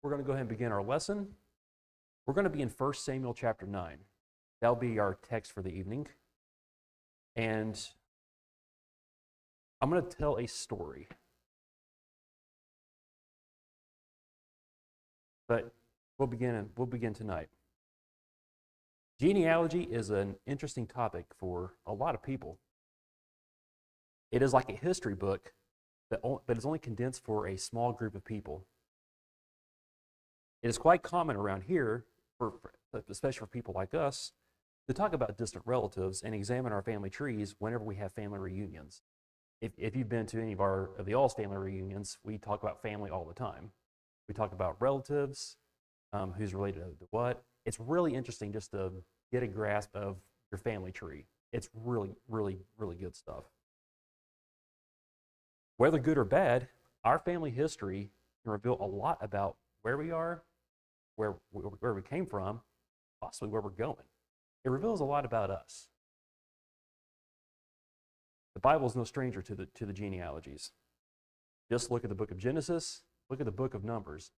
We're going to go ahead and begin our lesson. We're going to be in 1 Samuel chapter 9. That'll be our text for the evening. And I'm going to tell a story. But we'll begin tonight. Genealogy is an interesting topic for a lot of people. It is like a history book, but it's only condensed for a small group of people. It is quite common around here, especially for people like us, to talk about distant relatives and examine our family trees whenever we have family reunions. If you've been to any of the All's family reunions, we talk about family all the time. We talk about relatives, who's related to what. It's really interesting just to get a grasp of your family tree. It's really, really, really good stuff. Whether good or bad, our family history can reveal a lot about where we are, where we came from, possibly where we're going. It reveals a lot about us. The Bible is no stranger to the genealogies. Just look at the book of Genesis, look at the book of Numbers,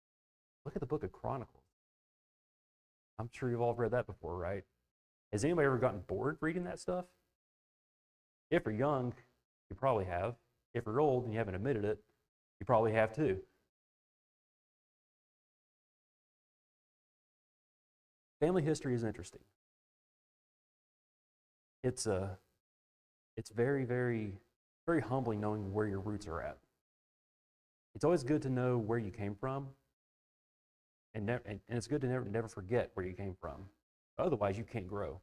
look at the book of Chronicles. I'm sure you've all read that before, right? Has anybody ever gotten bored reading that stuff? If you're young, you probably have. If you're old and you haven't admitted it, you probably have too. Family history is interesting. It's very, very, very humbling knowing where your roots are at. It's always good to know where you came from, and it's good to never forget where you came from. Otherwise, you can't grow.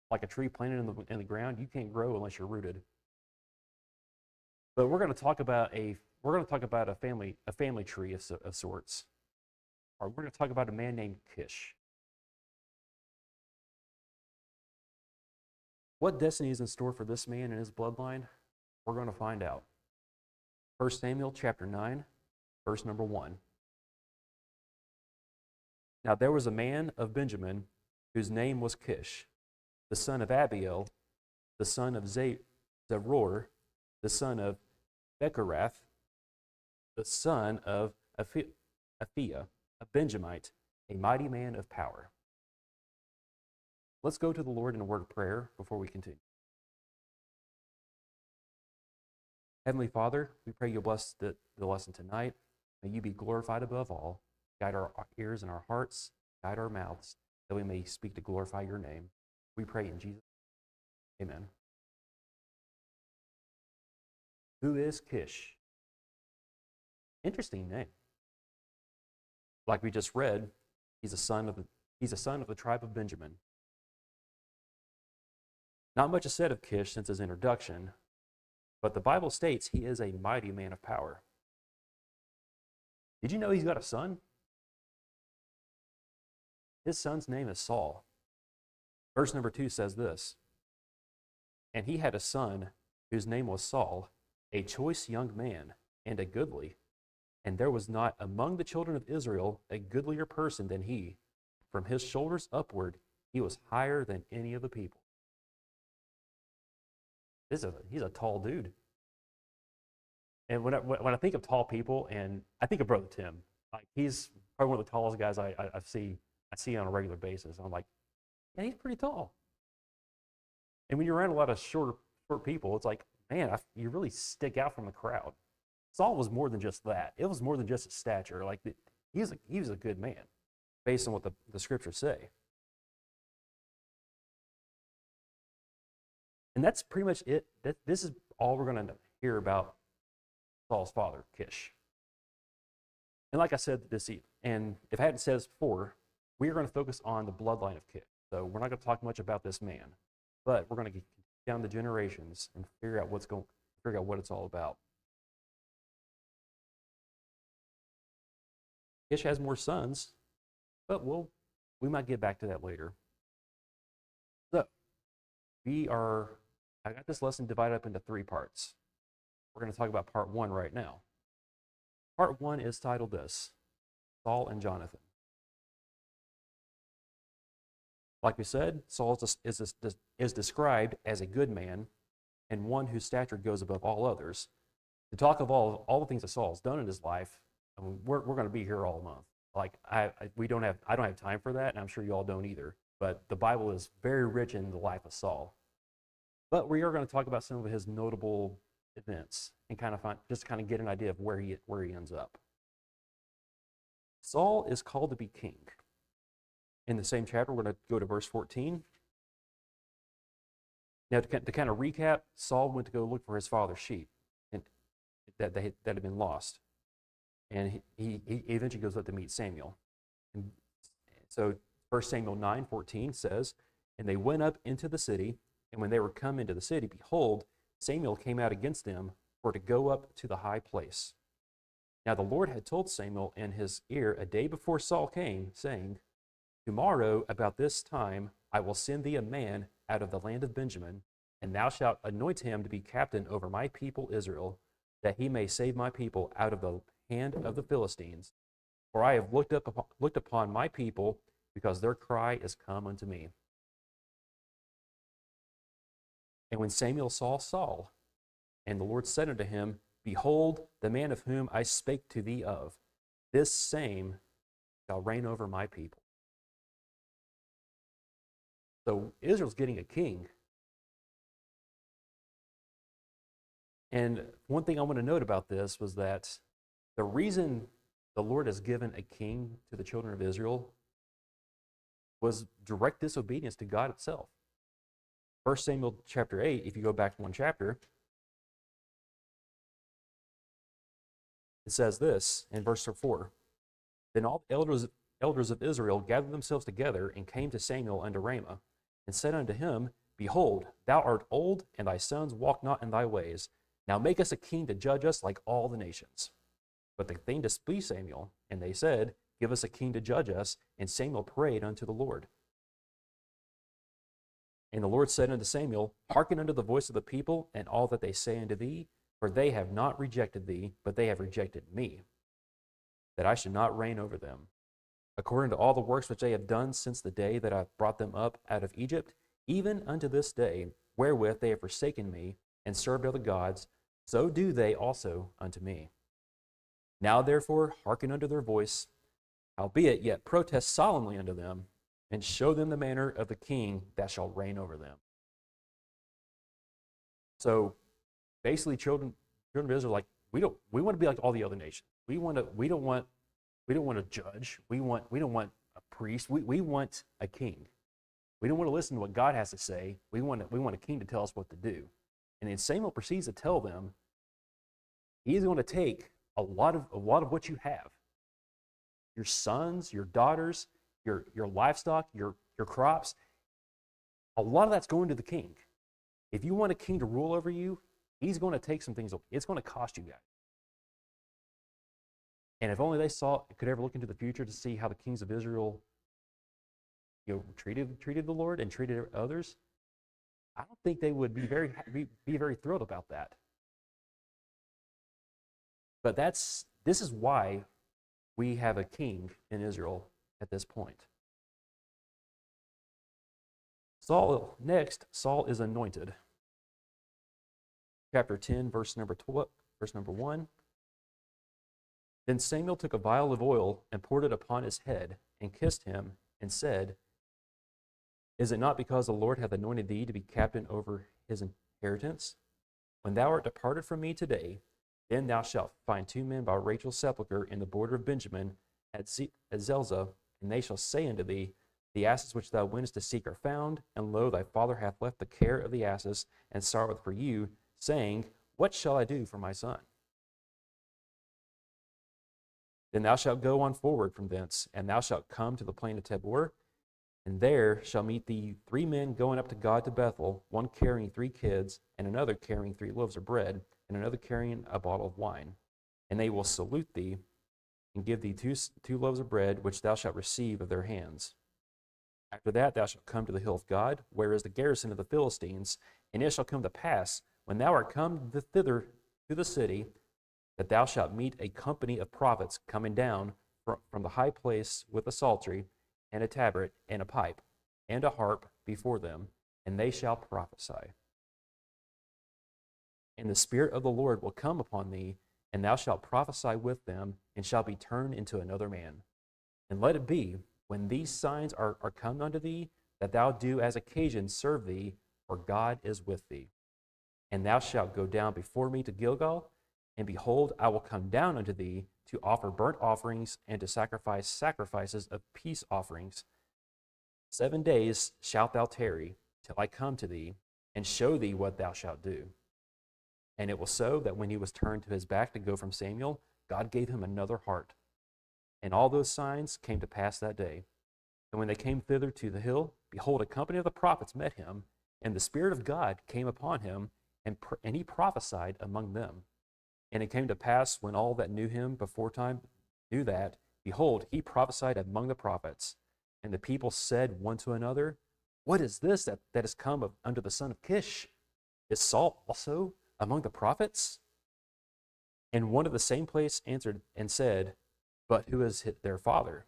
Like a tree planted in the ground, you can't grow unless you're rooted. But we're going to talk about a family tree of sorts. Or we're going to talk about a man named Kish. What destiny is in store for this man and his bloodline? We're going to find out. 1 Samuel chapter 9, verse number 1. Now there was a man of Benjamin whose name was Kish, the son of Abiel, the son of Zeror, the son of Bechorath, the son of Aphiah, a Benjamite, a mighty man of power. Let's go to the Lord in a word of prayer before we continue. Heavenly Father, we pray you'll bless the lesson tonight. May you be glorified above all. Guide our ears and our hearts, guide our mouths, that we may speak to glorify your name. We pray in Jesus' name. Amen. Who is Kish? Interesting name. Like we just read, he's a son of the tribe of Benjamin. Not much is said of Kish since his introduction, but the Bible states he is a mighty man of power. Did you know he's got a son? His son's name is Saul. Verse number 2 says this, and he had a son whose name was Saul, a choice young man and a goodly, and there was not among the children of Israel a goodlier person than he. From his shoulders upward, he was higher than any of the people. He's a tall dude. And when I think of tall people, and I think of Brother Tim, like he's probably one of the tallest guys I see on a regular basis. I'm like, yeah, he's pretty tall. And when you're around a lot of short people, it's like, man, you really stick out from the crowd. Saul was more than just that. It was more than just his stature. Like he was a good man, based on what the scriptures say. And that's pretty much it. This is all we're going to hear about Saul's father, Kish. And like I said this evening, and if I hadn't said this before, we are going to focus on the bloodline of Kish. So we're not going to talk much about this man, but we're going to get down the generations and figure out what it's all about. Kish has more sons, but we might get back to that later. So I got this lesson divided up into 3 parts. We're going to talk about part 1 right now. Part 1 is titled this, Saul and Jonathan. Like we said, Saul is described as a good man and one whose stature goes above all others. To talk of all the things that Saul's done in his life, I mean, we're going to be here all month. Like I don't have time for that, and I'm sure you all don't either. But the Bible is very rich in the life of Saul. But we are going to talk about some of his notable events and kind of just kind of get an idea of where he ends up. Saul is called to be king. In the same chapter, we're going to go to verse 14. Now, to kind of recap, Saul went to go look for his father's sheep that had been lost. And he eventually goes up to meet Samuel. And so 1 Samuel 9:14 says, "And they went up into the city, and when they were come into the city, behold, Samuel came out against them for to go up to the high place. Now the Lord had told Samuel in his ear a day before Saul came, saying, Tomorrow about this time I will send thee a man out of the land of Benjamin, and thou shalt anoint him to be captain over my people Israel, that he may save my people out of the hand of the Philistines. For I have looked upon my people, because their cry is come unto me." And when Samuel saw Saul, and the Lord said unto him, Behold, the man of whom I spake to thee of, this same shall reign over my people. So Israel's getting a king. And one thing I want to note about this was that the reason the Lord has given a king to the children of Israel was direct disobedience to God itself. 1 Samuel chapter 8, if you go back one chapter, it says this in verse 4. Then all the elders of Israel gathered themselves together and came to Samuel unto Ramah, and said unto him, Behold, thou art old, and thy sons walk not in thy ways. Now make us a king to judge us like all the nations. But the thing displeased Samuel, and they said, Give us a king to judge us. And Samuel prayed unto the Lord. And the Lord said unto Samuel, Hearken unto the voice of the people, and all that they say unto thee, for they have not rejected thee, but they have rejected me, that I should not reign over them. According to all the works which they have done since the day that I brought them up out of Egypt, even unto this day, wherewith they have forsaken me, and served other gods, so do they also unto me. Now therefore hearken unto their voice, howbeit yet protest solemnly unto them, and show them the manner of the king that shall reign over them. So basically, children of Israel are like, we want to be like all the other nations. We don't want a judge. We don't want a priest. We want a king. We don't want to listen to what God has to say. We want a king to tell us what to do. And then Samuel proceeds to tell them he's going to take a lot of what you have, your sons, your daughters, your livestock, your crops. A lot of that's going to the king. If you want a king to rule over you, he's going to take some things. It's going to cost you guys. And if only they could ever look into the future to see how the kings of Israel, treated the Lord and treated others, I don't think they would be very thrilled about that. But this is why we have a king in Israel at this point. Saul is anointed. Chapter 10, verse number 1. Then Samuel took a vial of oil and poured it upon his head and kissed him and said, Is it not because the Lord hath anointed thee to be captain over his inheritance? When thou art departed from me today, then thou shalt find 2 men by Rachel's sepulchre in the border of Benjamin at Zelzah, and they shall say unto thee, The asses which thou wentest to seek are found, and lo, thy father hath left the care of the asses, and sorroweth for you, saying, What shall I do for my son? Then thou shalt go on forward from thence, and thou shalt come to the plain of Tabor, and there shall meet thee 3 men going up to God to Bethel, one carrying 3 kids, and another carrying 3 loaves of bread, and another carrying a bottle of wine. And they will salute thee, and give thee two loaves of bread, which thou shalt receive of their hands. After that thou shalt come to the hill of God, where is the garrison of the Philistines, and it shall come to pass, when thou art come thither to the city, that thou shalt meet a company of prophets coming down from the high place with a psaltery, and a tabret, and a pipe, and a harp before them, and they shall prophesy. And the Spirit of the Lord will come upon thee, and thou shalt prophesy with them, and shalt be turned into another man. And let it be, when these signs are come unto thee, that thou do as occasion serve thee, for God is with thee. And thou shalt go down before me to Gilgal, and behold, I will come down unto thee to offer burnt offerings and to sacrifice sacrifices of peace offerings. 7 days shalt thou tarry, till I come to thee, and show thee what thou shalt do. And it was so that when he was turned to his back to go from Samuel, God gave him another heart. And all those signs came to pass that day. And when they came thither to the hill, behold, a company of the prophets met him, and the Spirit of God came upon him, and he prophesied among them. And it came to pass, when all that knew him beforetime knew that, behold, he prophesied among the prophets. And the people said one to another, What is this that has come unto the son of Kish? Is Saul also among the prophets? And one of the same place answered and said, But who is their father?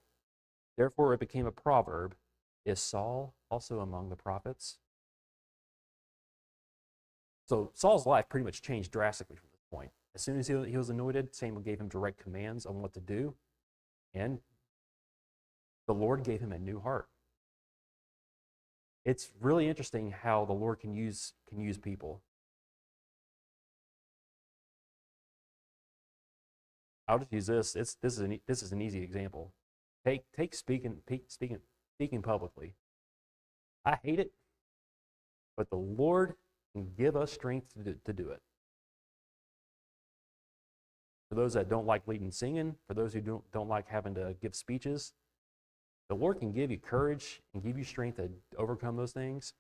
Therefore it became a proverb, Is Saul also among the prophets? So Saul's life pretty much changed drastically from this point. As soon as he was anointed, Samuel gave him direct commands on what to do, and the Lord gave him a new heart. It's really interesting how the Lord can use people. I'll just use this. This is an easy example. Take speaking publicly. I hate it, but the Lord can give us strength to do it. For those that don't like leading singing, for those who don't like having to give speeches, the Lord can give you courage and give you strength to overcome those things.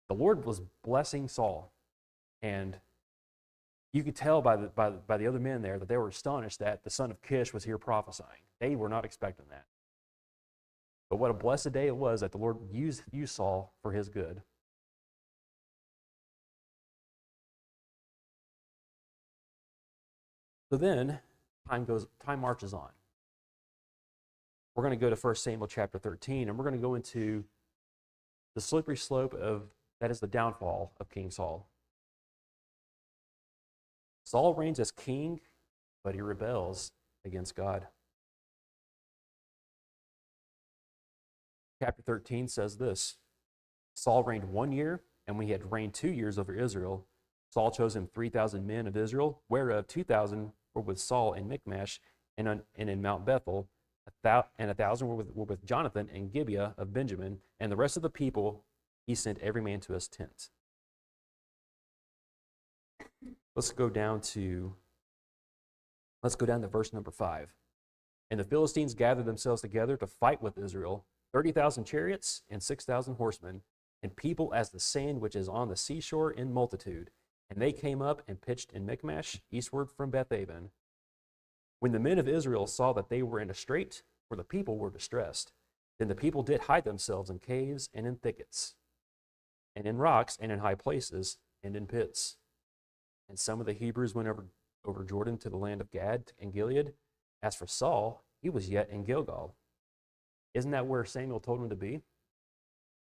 The Lord was blessing Saul, and you could tell by the other men there that they were astonished that the son of Kish was here prophesying. They were not expecting that. But what a blessed day it was that the Lord used Saul for his good. So then, time marches on. We're going to go to 1 Samuel chapter 13, and we're going to go into the slippery slope that is the downfall of King Saul. Saul reigns as king, but he rebels against God. Chapter 13 says this, Saul reigned 1 year, and when he had reigned 2 years over Israel, Saul chose him 3,000 men of Israel, whereof 2,000 were with Saul in Michmash and in Mount Bethel, and 1,000 were with Jonathan in Gibeah of Benjamin, and the rest of the people he sent every man to his tent. Let's go down to verse number 5. And the Philistines gathered themselves together to fight with Israel, 30,000 chariots and 6,000 horsemen, and people as the sand which is on the seashore in multitude. And they came up and pitched in Michmash, eastward from Bethaven. When the men of Israel saw that they were in a strait, for the people were distressed, then the people did hide themselves in caves and in thickets, and in rocks and in high places and in pits. And some of the Hebrews went over Jordan to the land of Gad and Gilead. As for Saul, he was yet in Gilgal. Isn't that where Samuel told him to be?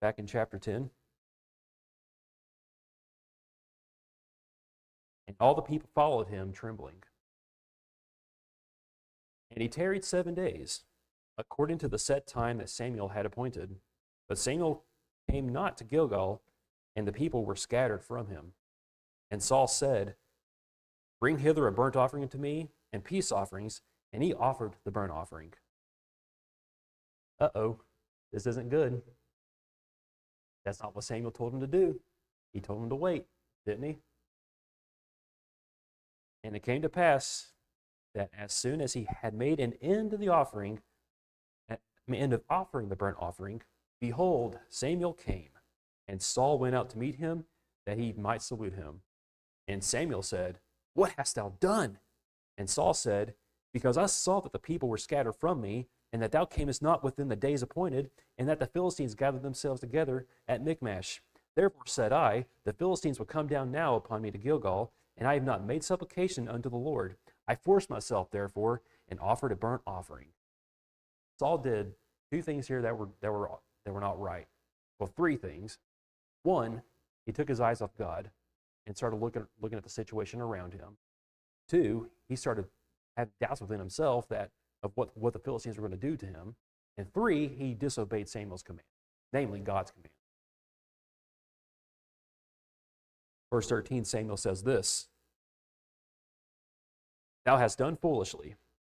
Back in chapter 10. And all the people followed him, trembling. And he tarried 7 days, according to the set time that Samuel had appointed. But Samuel came not to Gilgal, and the people were scattered from him. And Saul said, Bring hither a burnt offering unto me, and peace offerings. And he offered the burnt offering. This isn't good. That's not what Samuel told him to do. He told him to wait, didn't he? And it came to pass that as soon as he had made an end of the offering, end of offering the burnt offering, behold, Samuel came, and Saul went out to meet him, that he might salute him. And Samuel said, What hast thou done? And Saul said, Because I saw that the people were scattered from me, and that thou camest not within the days appointed, and that the Philistines gathered themselves together at Michmash. Therefore said I, The Philistines will come down now upon me to Gilgal, and I have not made supplication unto the Lord. I forced myself, therefore, and offered a burnt offering. Saul did two things here that were not right. Well, three things. One, he took his eyes off God and started looking at the situation around him. Two, he started having doubts within himself of what the Philistines were going to do to him. And 3, he disobeyed Samuel's command, namely God's command. Verse 13, Samuel says this, "Thou hast done foolishly.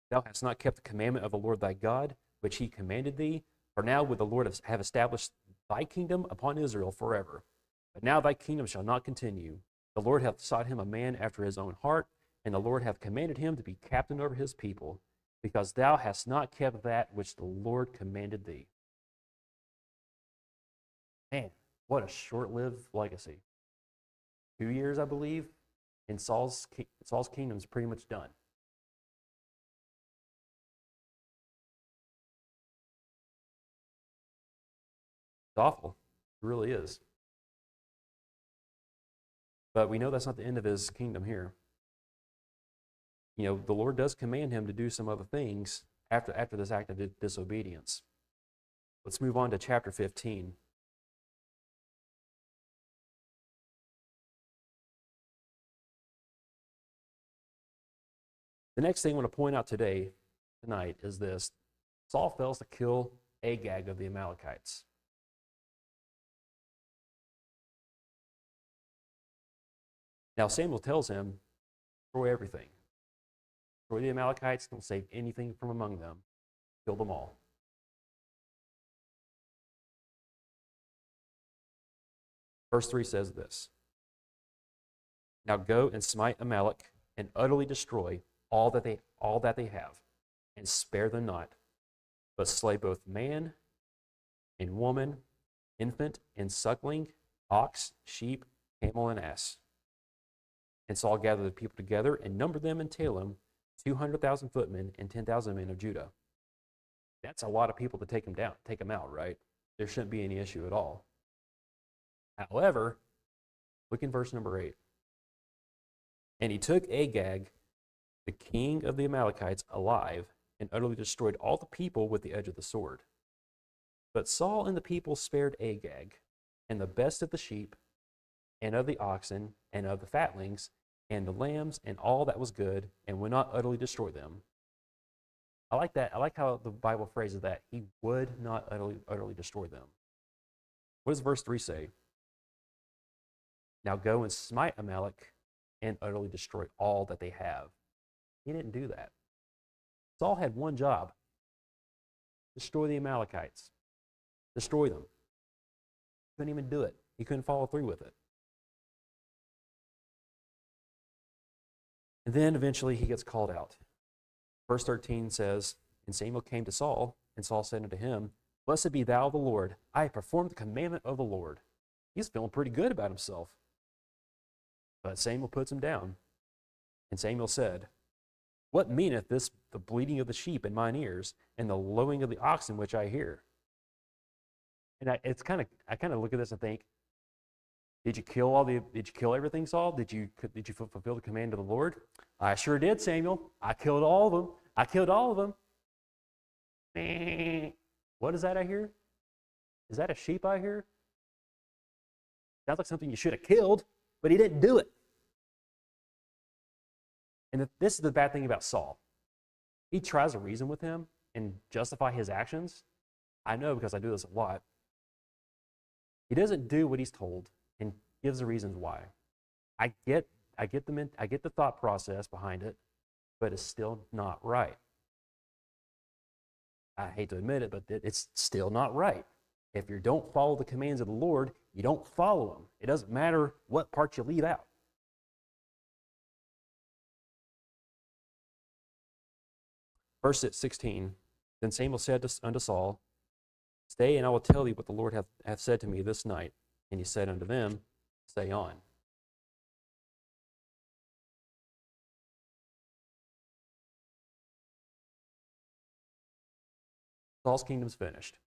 Thou hast not kept the commandment of the Lord thy God, which he commanded thee. For now would the Lord have established thy kingdom upon Israel forever. But now thy kingdom shall not continue. The Lord hath sought him a man after his own heart, and the Lord hath commanded him to be captain over his people, because thou hast not kept that which the Lord commanded thee." Man, what a short-lived legacy. 2 years, I believe, and Saul's kingdom's pretty much done. It's awful. It really is. But we know that's not the end of his kingdom here. You know, the Lord does command him to do some other things after this act of disobedience. Let's move on to chapter 15. The next thing I want to point out tonight, is this. Saul fails to kill Agag of the Amalekites. Now Samuel tells him, destroy everything. Destroy the Amalekites, don't save anything from among them. Kill them all. Verse 3 says this, "Now go and smite Amalek and utterly destroy all that they have, and spare them not, but slay both man and woman, infant and suckling, ox, sheep, camel, and ass." And Saul gathered the people together and numbered them in Telem, 200,000 footmen and 10,000 men of Judah. That's a lot of people to take them out, right? There shouldn't be any issue at all. However, look in verse number 8. "And he took Agag, the king of the Amalekites, alive, and utterly destroyed all the people with the edge of the sword. But Saul and the people spared Agag, and the best of the sheep, and of the oxen, and of the fatlings, and the lambs, and all that was good, and would not utterly destroy them." I like that. I like how the Bible phrases that. He would not utterly destroy them. What does verse 3 say? "Now go and smite Amalek, and utterly destroy all that they have." He didn't do that. Saul had one job: destroy the Amalekites. Destroy them. He couldn't even do it. He couldn't follow through with it. And then eventually he gets called out. Verse 13 says, "And Samuel came to Saul, and Saul said unto him, Blessed be thou the Lord. I have performed the commandment of the Lord." He's feeling pretty good about himself. But Samuel puts him down. And Samuel said, "What meaneth this, the bleating of the sheep in mine ears, and the lowing of the oxen which I hear?" And I kind of look at this and think, did you kill everything, Saul? Did you fulfill the command of the Lord? "I sure did, Samuel. I killed all of them. I killed all of them." What is that I hear? Is that a sheep I hear? Sounds like something you should have killed, but he didn't do it. And this is the bad thing about Saul. He tries to reason with him and justify his actions. I know because I do this a lot. He doesn't do what he's told and gives the reasons why. I get the thought process behind it, but it's still not right. I hate to admit it, but it's still not right. If you don't follow the commands of the Lord, you don't follow them. It doesn't matter what part you leave out. Verse 16, "Then Samuel said unto Saul, Stay, and I will tell thee what the Lord hath said to me this night. And he said unto them, Stay on." Saul's kingdom's finished.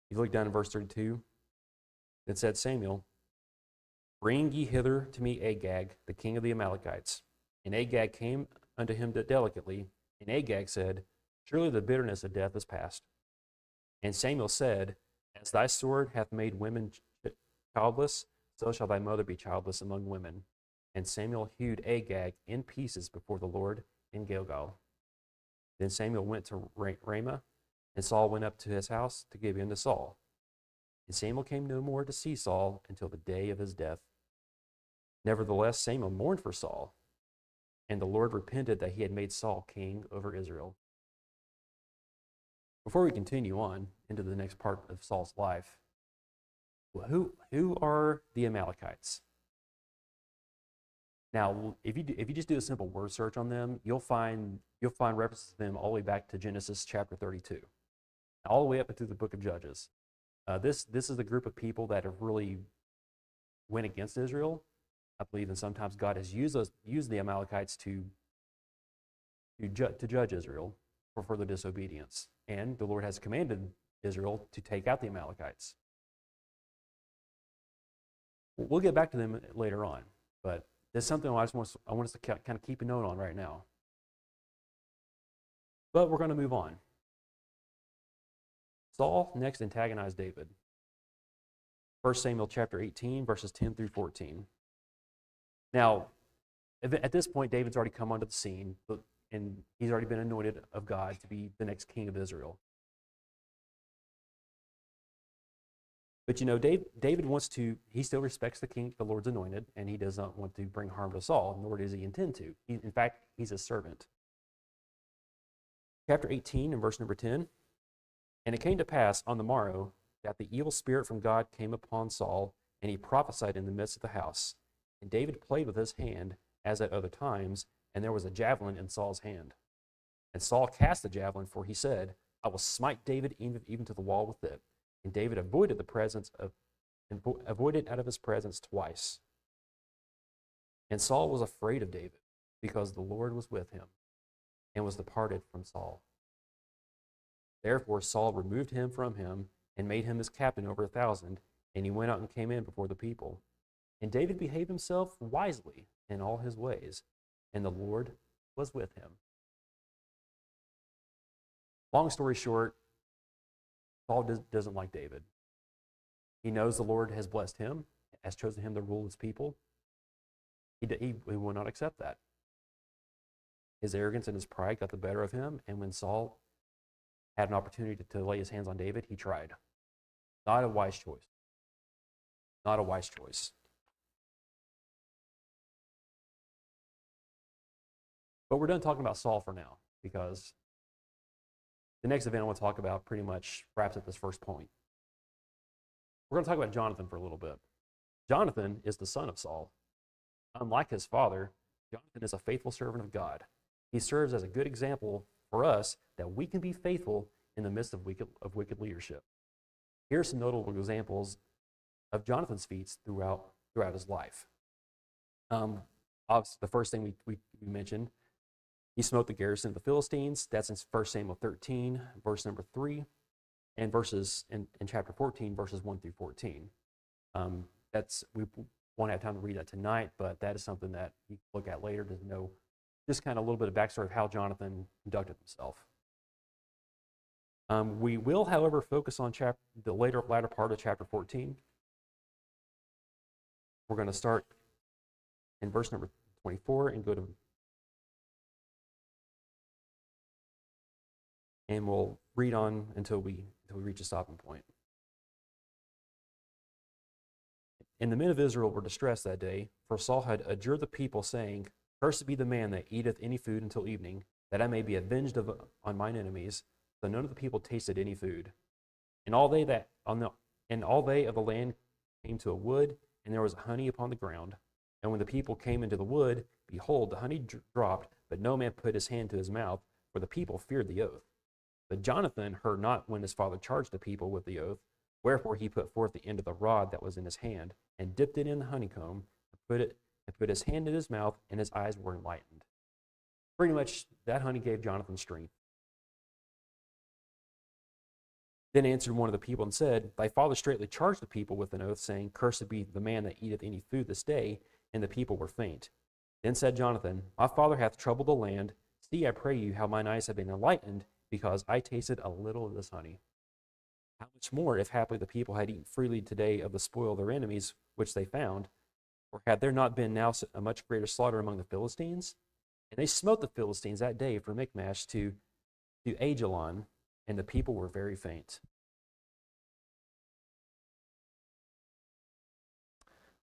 You look down in verse 32. It said, "Samuel, bring ye hither to me Agag, the king of the Amalekites." And Agag came unto him delicately. And Agag said, "Surely the bitterness of death is past." And Samuel said, "As thy sword hath made women childless, so shall thy mother be childless among women." And Samuel hewed Agag in pieces before the Lord in Gilgal. Then Samuel went to Ramah, and Saul went up to his house to give in to Saul. And Samuel came no more to see Saul until the day of his death. Nevertheless, Samuel mourned for Saul, and the Lord repented that he had made Saul king over Israel. Before we continue on into the next part of Saul's life, who are the Amalekites? Now, if you just do a simple word search on them, you'll find references to them all the way back to Genesis chapter 32, all the way up into the book of Judges. This is the group of people that have really went against Israel. I believe, and sometimes God has used the Amalekites to judge Israel for further disobedience, and the Lord has commanded Israel to take out the Amalekites. We'll get back to them later on, but there's something I want us to kind of keep a note on right now. But we're going to move on. Saul next antagonized David. 1 Samuel chapter 18, verses 10 through 14. Now, at this point, David's already come onto the scene, and he's already been anointed of God to be the next king of Israel. But you know, David he still respects the king, the Lord's anointed, and he does not want to bring harm to Saul, nor does he intend to. In fact, he's a servant. Chapter 18 and verse number 10. And it came to pass on the morrow that the evil spirit from God came upon Saul, and he prophesied in the midst of the house. And David played with his hand, as at other times, and there was a javelin in Saul's hand. And Saul cast the javelin, for he said, I will smite David even to the wall with it. And David avoided out of his presence twice. And Saul was afraid of David, because the Lord was with him, and was departed from Saul. Therefore Saul removed him from him, and made him his captain over 1,000, and he went out and came in before the people. And David behaved himself wisely in all his ways, and the Lord was with him. Long story short, Saul doesn't like David. He knows the Lord has blessed him, has chosen him to rule his people. He will not accept that. His arrogance and his pride got the better of him, and when Saul had an opportunity to lay his hands on David, he tried. Not a wise choice. Not a wise choice. But we're done talking about Saul for now, because the next event I want to talk about pretty much wraps up this first point. We're going to talk about Jonathan for a little bit. Jonathan is the son of Saul. Unlike his father, Jonathan is a faithful servant of God. He serves as a good example for us that we can be faithful in the midst of wicked leadership. Here are some notable examples of Jonathan's feats throughout his life. Obviously, the first thing we mentioned, he smote the garrison of the Philistines. That's in 1 Samuel 13, verse number 3, and verses in chapter 14, verses 1 through 14. We won't have time to read that tonight, but that is something that you can look at later to know just kind of a little bit of backstory of how Jonathan conducted himself. We will, however, focus on the latter part of chapter 14. We're going to start in verse number 24 and and we'll read on until we reach a stopping point. And the men of Israel were distressed that day, for Saul had adjured the people, saying, Cursed be the man that eateth any food until evening, that I may be avenged on mine enemies. So none of the people tasted any food. And all they of the land came to a wood, and there was honey upon the ground. And when the people came into the wood, behold, the honey dropped, but no man put his hand to his mouth, for the people feared the oath. But Jonathan heard not when his father charged the people with the oath. Wherefore he put forth the end of the rod that was in his hand, and dipped it in the honeycomb, and put his hand in his mouth, and his eyes were enlightened. Pretty much that honey gave Jonathan strength. Then answered one of the people and said, Thy father straitly charged the people with an oath, saying, Cursed be the man that eateth any food this day. And the people were faint. Then said Jonathan, My father hath troubled the land. See, I pray you, how mine eyes have been enlightened, because I tasted a little of this honey. How much more, if haply the people had eaten freely today of the spoil of their enemies, which they found? Or had there not been now a much greater slaughter among the Philistines? And they smote the Philistines that day from Michmash to to Ajalon, and the people were very faint.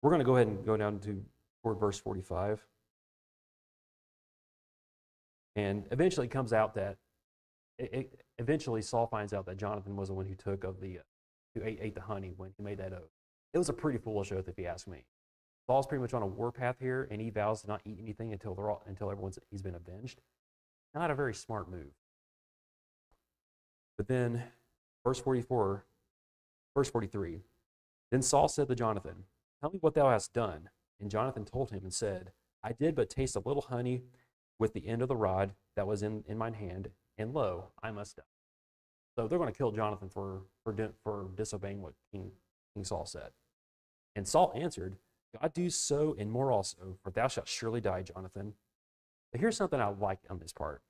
We're going to go ahead and go down to toward verse 45. And eventually it comes out that, eventually Saul finds out that Jonathan was the one who took of the, who ate the honey when he made that oath. It was a pretty foolish oath, if you ask me. Saul's pretty much on a warpath here, and he vows to not eat anything until he's been avenged. Not a very smart move. But then, verse 44, verse 43, then Saul said to Jonathan, tell me what thou hast done. And Jonathan told him and said, I did but taste a little honey with the end of the rod that was in mine hand, and lo, I must die. So they're going to kill Jonathan for disobeying what King Saul said. And Saul answered, God do so and more also, for thou shalt surely die, Jonathan. But here's something I like on this part.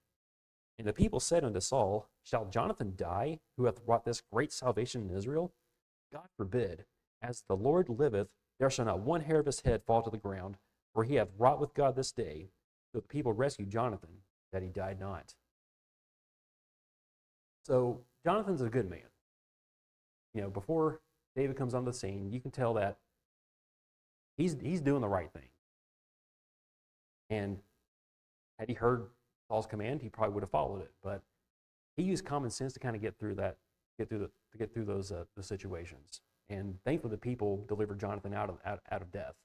And the people said unto Saul, shall Jonathan die, who hath wrought this great salvation in Israel? God forbid. As the Lord liveth, there shall not one hair of his head fall to the ground, for he hath wrought with God this day. So the people rescued Jonathan, that he died not. So Jonathan's a good man. You know, before David comes on the scene, you can tell that he's doing the right thing. And had he heard Saul's command, he probably would have followed it. But he used common sense to kind of get through those the situations. And thankfully, the people delivered Jonathan out of death.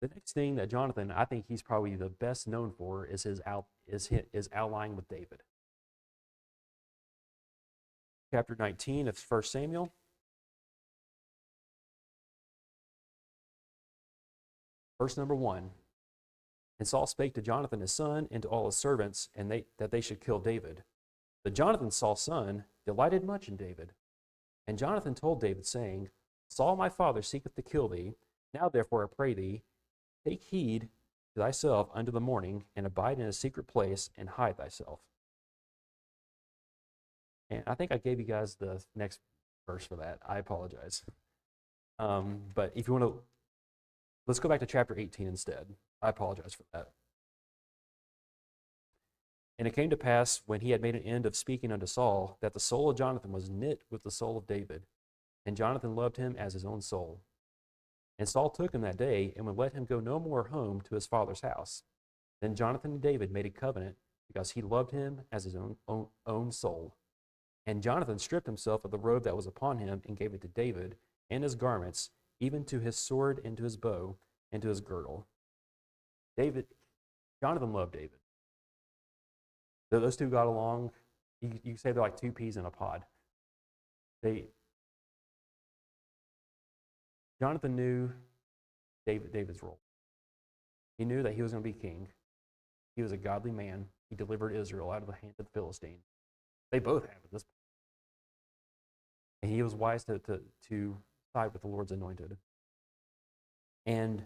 The next thing that Jonathan, I think he's probably the best known for, is his allying with David. Chapter 19 of 1 Samuel. Verse number 1. And Saul spake to Jonathan his son and to all his servants, and that they should kill David. But Jonathan, Saul's son, delighted much in David. And Jonathan told David, saying, Saul my father seeketh to kill thee. Now therefore I pray thee, take heed to thyself unto the morning, and abide in a secret place, and hide thyself. And I think I gave you guys the next verse for that. I apologize. But if you want to, let's go back to chapter 18 instead. I apologize for that. And it came to pass, when he had made an end of speaking unto Saul, that the soul of Jonathan was knit with the soul of David, and Jonathan loved him as his own soul. And Saul took him that day, and would let him go no more home to his father's house. Then Jonathan and David made a covenant, because he loved him as his own soul. And Jonathan stripped himself of the robe that was upon him, and gave it to David, and his garments, even to his sword, and to his bow, and to his girdle. Jonathan loved David. Those two got along. You say they're like two peas in a pod. Jonathan knew David's role. He knew that he was going to be king. He was a godly man. He delivered Israel out of the hand of the Philistines. They both have at this point. And he was wise to side with the Lord's anointed. And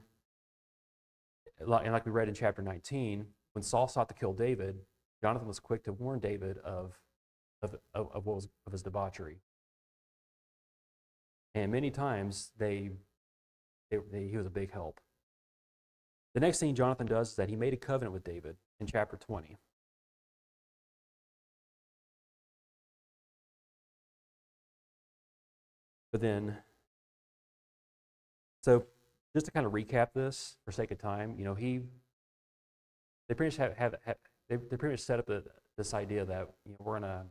like we read in chapter 19, when Saul sought to kill David, Jonathan was quick to warn David of his debauchery. And many times he was a big help. The next thing Jonathan does is that he made a covenant with David in chapter 20. But then, so just to kind of recap this for sake of time, you know, they pretty much they pretty much set up this idea that, you know, we're gonna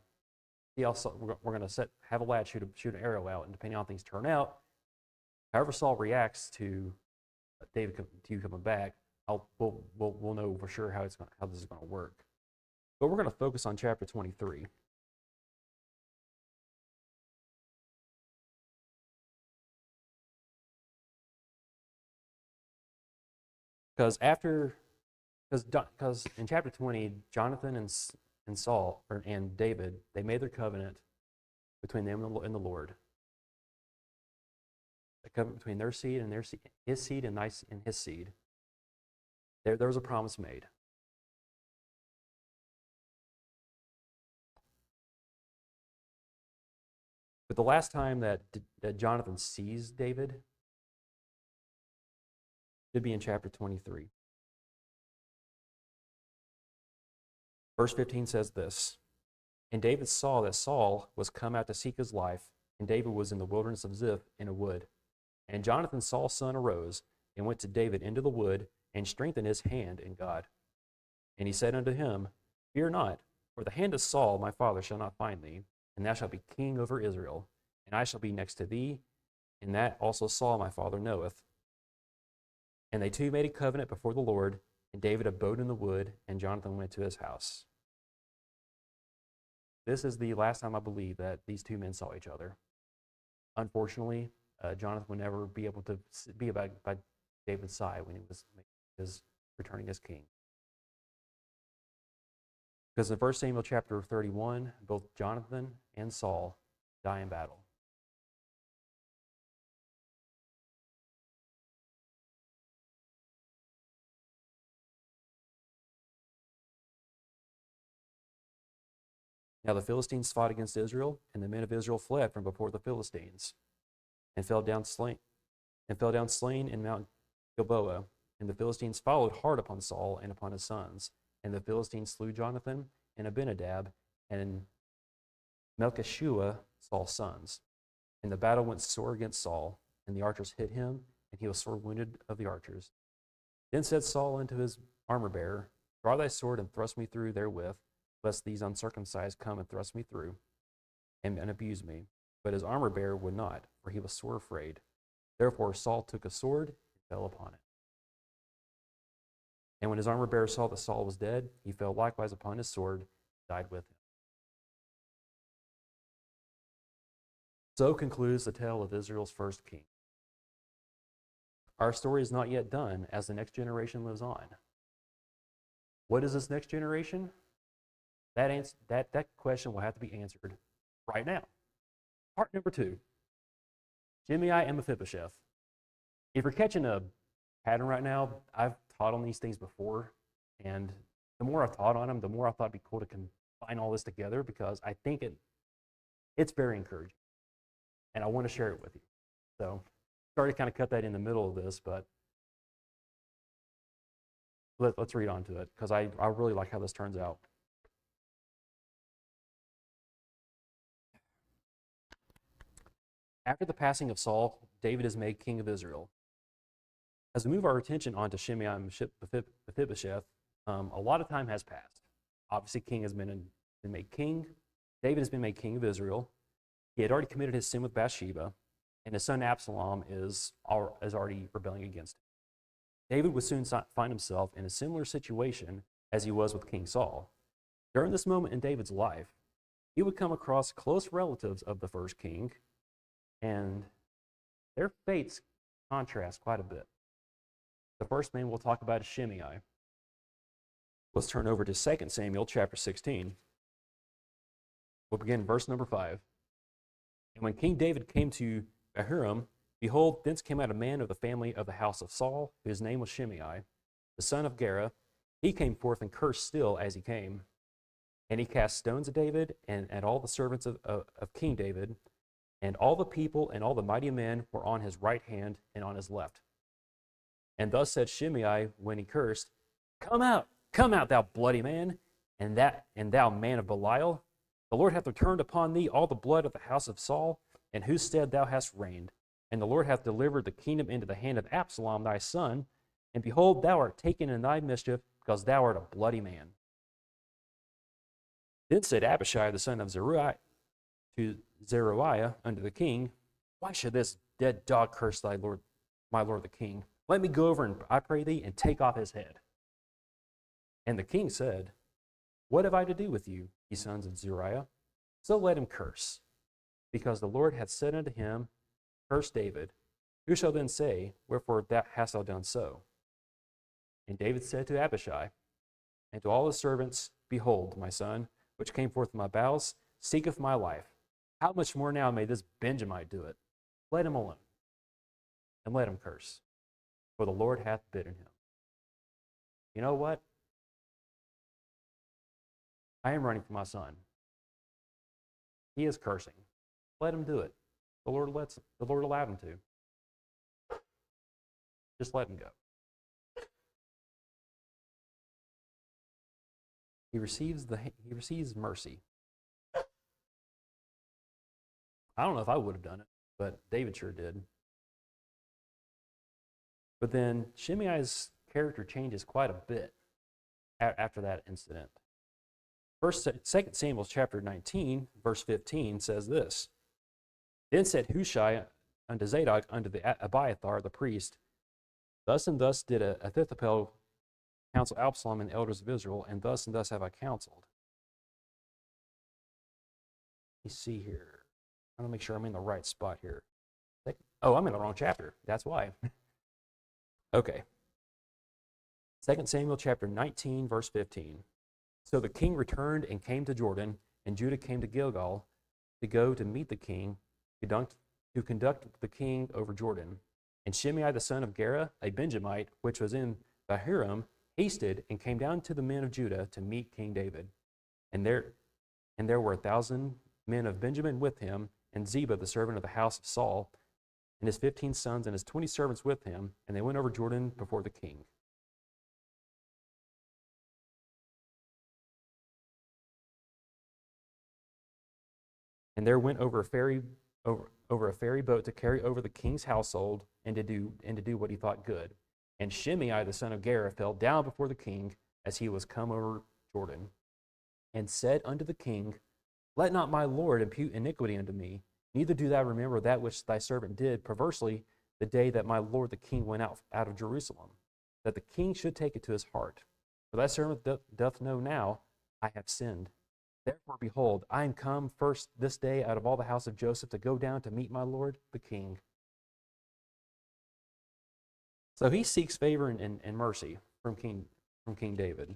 have a lad shoot an arrow out, and depending on how things turn out, however Saul reacts to David to you coming back, we'll know for sure how this is going to work. But we're going to focus on chapter 23. Because in chapter 20, Jonathan and Saul and David, they made their covenant between them and the Lord. A covenant between their seed and his seed and his seed. There was a promise made. But the last time that Jonathan sees David should be in chapter 23. Verse 15 says this: And David saw that Saul was come out to seek his life, and David was in the wilderness of Ziph in a wood. And Jonathan, Saul's son, arose and went to David into the wood and strengthened his hand in God. And he said unto him, Fear not, for the hand of Saul my father shall not find thee, and thou shalt be king over Israel, and I shall be next to thee, and that also Saul my father knoweth. And they two made a covenant before the Lord, and David abode in the wood, and Jonathan went to his house. This is the last time I believe that these two men saw each other. Unfortunately, Jonathan would never be able to be by David's side when he was returning as king. Because in 1 Samuel chapter 31, both Jonathan and Saul die in battle. Now the Philistines fought against Israel, and the men of Israel fled from before the Philistines, and fell down slain in Mount Gilboa. And the Philistines followed hard upon Saul and upon his sons. And the Philistines slew Jonathan and Abinadab and Melchishua, Saul's sons. And the battle went sore against Saul, and the archers hit him, and he was sore wounded of the archers. Then said Saul unto his armor-bearer, Draw thy sword and thrust me through therewith, lest these uncircumcised come and thrust me through, and abuse me. But his armor-bearer would not, for he was sore afraid. Therefore Saul took a sword and fell upon it. And when his armor-bearer saw that Saul was dead, he fell likewise upon his sword, and died with him. So concludes the tale of Israel's first king. Our story is not yet done, as the next generation lives on. What is this next generation? That question will have to be answered right now. Part number 2, Shimei and Mephibosheth. If you're catching a pattern right now, I've taught on these things before, and the more I've taught on them, the more I thought it'd be cool to combine all this together, because I think it's very encouraging, and I want to share it with you. So sorry to kind of cut that in the middle of this, but let's read on to it, because I really like how this turns out. After the passing of Saul, David is made king of Israel. As we move our attention onto Shimei and Mephibosheth, a lot of time has passed. Obviously, king has been made king. David has been made king of Israel. He had already committed his sin with Bathsheba, and his son Absalom is already rebelling against him. David would soon find himself in a similar situation as he was with King Saul. During this moment in David's life, he would come across close relatives of the first king, and their fates contrast quite a bit. The first man we'll talk about is Shimei. Let's turn over to 2 Samuel chapter 16. We'll begin verse number 5. And when King David came to Bahurim, behold, thence came out a man of the family of the house of Saul, whose name was Shimei, the son of Gera. He came forth and cursed still as he came. And he cast stones at David and at all the servants of King David, and all the people and all the mighty men were on his right hand and on his left. And thus said Shimei when he cursed, come out, thou bloody man, and thou man of Belial. The Lord hath returned upon thee all the blood of the house of Saul, in whose stead thou hast reigned. And the Lord hath delivered the kingdom into the hand of Absalom thy son. And behold, thou art taken in thy mischief, because thou art a bloody man. Then said Abishai the son of Zeruiah to Zeruiah unto the king, why should this dead dog curse thy lord, my lord the king? Let me go over, and I pray thee, and take off his head. And the king said, what have I to do with you, ye sons of Zeruiah? So let him curse, because the Lord hath said unto him, curse David. Who shall then say, wherefore hast thou done so? And David said to Abishai and to all his servants, behold, my son, which came forth from my bowels, seeketh my life. How much more now may this Benjamite do it? Let him alone, and let him curse, for the Lord hath bidden him. You know what? I am running for my son. He is cursing. Let him do it. The Lord allowed him to. Just let him go. He receives mercy. I don't know if I would have done it, but David sure did. But then Shimei's character changes quite a bit after that incident. First, 2 Samuel chapter 19, verse 15 says this. Then said Hushai unto Zadok, unto the Abiathar the priest, thus and thus did Ahithophel counsel Absalom and the elders of Israel, and thus have I counseled. Let me see here. I want to make sure I'm in the right spot here. Oh, I'm in the wrong chapter. That's why. Okay. 2 Samuel chapter 19, verse 15. So the king returned and came to Jordan, and Judah came to Gilgal to go to meet the king, to conduct the king over Jordan. And Shimei the son of Gera, a Benjamite, which was in Bahurim, hasted and came down to the men of Judah to meet King David. And there were 1,000 men of Benjamin with him, and Ziba, the servant of the house of Saul, and his 15 sons and his 20 servants with him, and they went over Jordan before the king. And there went over a ferry boat to carry over the king's household and to do what he thought good. And Shimei the son of Gera fell down before the king as he was come over Jordan, and said unto the king, Let not my lord impute iniquity unto me, neither do thou remember that which thy servant did perversely the day that my lord the king went out of Jerusalem, that the king should take it to his heart. For thy servant doth know now I have sinned. Therefore, behold, I am come first this day out of all the house of Joseph to go down to meet my lord the king. So he seeks favor and mercy from King David.